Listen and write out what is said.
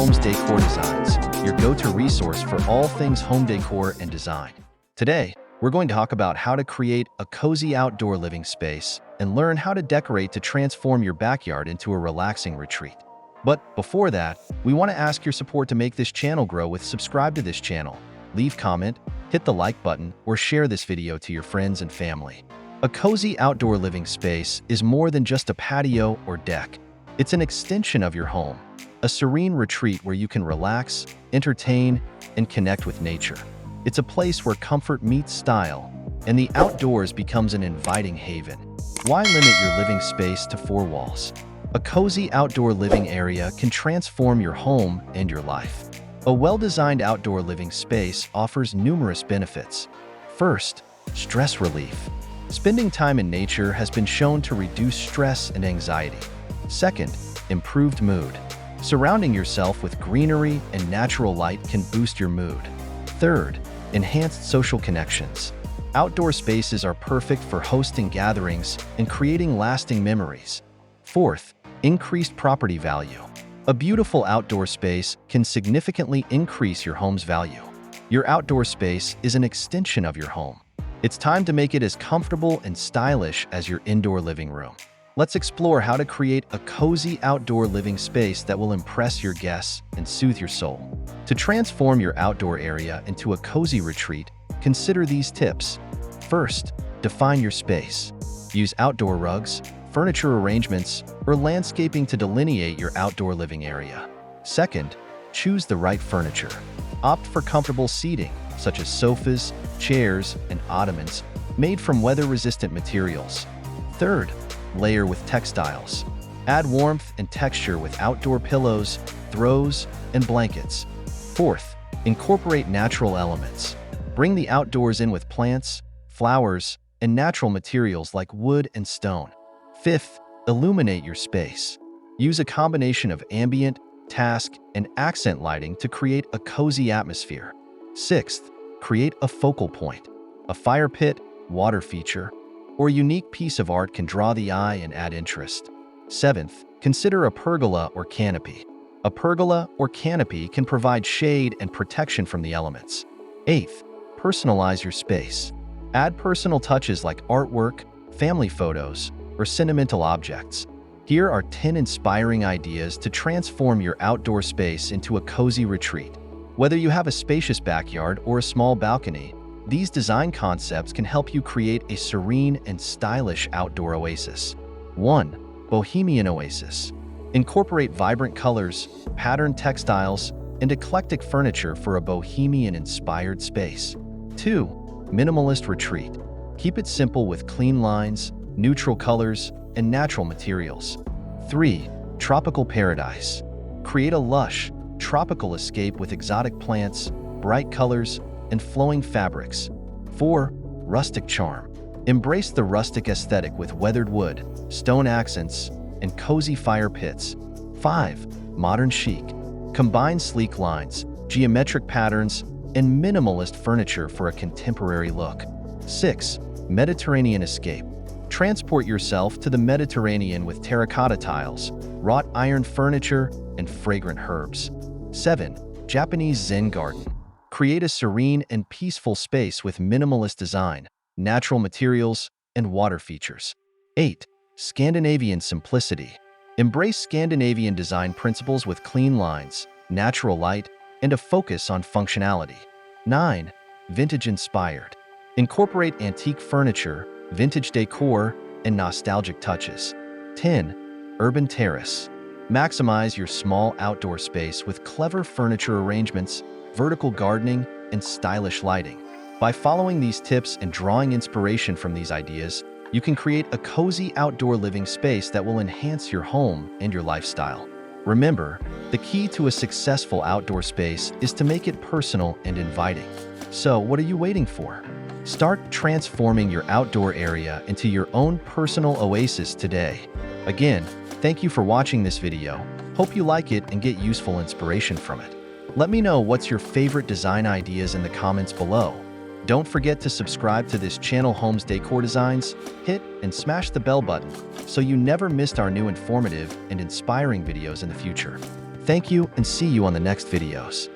Homes Decor Designs, your go-to resource for all things home decor and design. Today, we're going to talk about how to create a cozy outdoor living space and learn how to decorate to transform your backyard into a relaxing retreat. But before that, we want to ask your support to make this channel grow with subscribe to this channel, leave comment, hit the like button, or share this video to your friends and family. A cozy outdoor living space is more than just a patio or deck. It's an extension of your home, a serene retreat where you can relax, entertain, and connect with nature. It's a place where comfort meets style, and the outdoors becomes an inviting haven. Why limit your living space to four walls? A cozy outdoor living area can transform your home and your life. A well-designed outdoor living space offers numerous benefits. First, stress relief. Spending time in nature has been shown to reduce stress and anxiety. Second, improved mood. Surrounding yourself with greenery and natural light can boost your mood. Third, enhanced social connections. Outdoor spaces are perfect for hosting gatherings and creating lasting memories. Fourth, increased property value. A beautiful outdoor space can significantly increase your home's value. Your outdoor space is an extension of your home. It's time to make it as comfortable and stylish as your indoor living room. Let's explore how to create a cozy outdoor living space that will impress your guests and soothe your soul. To transform your outdoor area into a cozy retreat, consider these tips. First, define your space. Use outdoor rugs, furniture arrangements, or landscaping to delineate your outdoor living area. Second, choose the right furniture. Opt for comfortable seating, such as sofas, chairs, and ottomans, made from weather-resistant materials. Third, layer with textiles. Add warmth and texture with outdoor pillows, throws, and blankets. Fourth, incorporate natural elements. Bring the outdoors in with plants, flowers, and natural materials like wood and stone. Fifth, illuminate your space. Use a combination of ambient, task, and accent lighting to create a cozy atmosphere. Sixth, create a focal point. A fire pit, water feature, or a unique piece of art can draw the eye and add interest. Seventh, consider a pergola or canopy. A pergola or canopy can provide shade and protection from the elements. Eighth, personalize your space. Add personal touches like artwork, family photos, or sentimental objects. Here are 10 inspiring ideas to transform your outdoor space into a cozy retreat. Whether you have a spacious backyard or a small balcony, these design concepts can help you create a serene and stylish outdoor oasis. 1. Bohemian Oasis. Incorporate vibrant colors, patterned textiles, and eclectic furniture for a bohemian-inspired space. 2. Minimalist Retreat. Keep it simple with clean lines, neutral colors, and natural materials. 3. Tropical Paradise. Create a lush, tropical escape with exotic plants, bright colors, and flowing fabrics. 4. Rustic Charm. Embrace the rustic aesthetic with weathered wood, stone accents, and cozy fire pits. 5. Modern Chic. Combine sleek lines, geometric patterns, and minimalist furniture for a contemporary look. 6. Mediterranean Escape. Transport yourself to the Mediterranean with terracotta tiles, wrought iron furniture, and fragrant herbs. 7. Japanese Zen Garden. Create a serene and peaceful space with minimalist design, natural materials, and water features. 8. Scandinavian Simplicity. Embrace Scandinavian design principles with clean lines, natural light, and a focus on functionality. 9. Vintage Inspired. Incorporate antique furniture, vintage decor, and nostalgic touches. 10. Urban Terrace. Maximize your small outdoor space with clever furniture arrangements, vertical gardening, and stylish lighting. By following these tips and drawing inspiration from these ideas, you can create a cozy outdoor living space that will enhance your home and your lifestyle. Remember, the key to a successful outdoor space is to make it personal and inviting. So, what are you waiting for? Start transforming your outdoor area into your own personal oasis today. Again, thank you for watching this video. Hope you like it and get useful inspiration from it. Let me know what's your favorite design ideas in the comments below. Don't forget to subscribe to this channel Homes Decor Designs, hit and smash the bell button so you never missed our new informative and inspiring videos in the future. Thank you and see you on the next videos.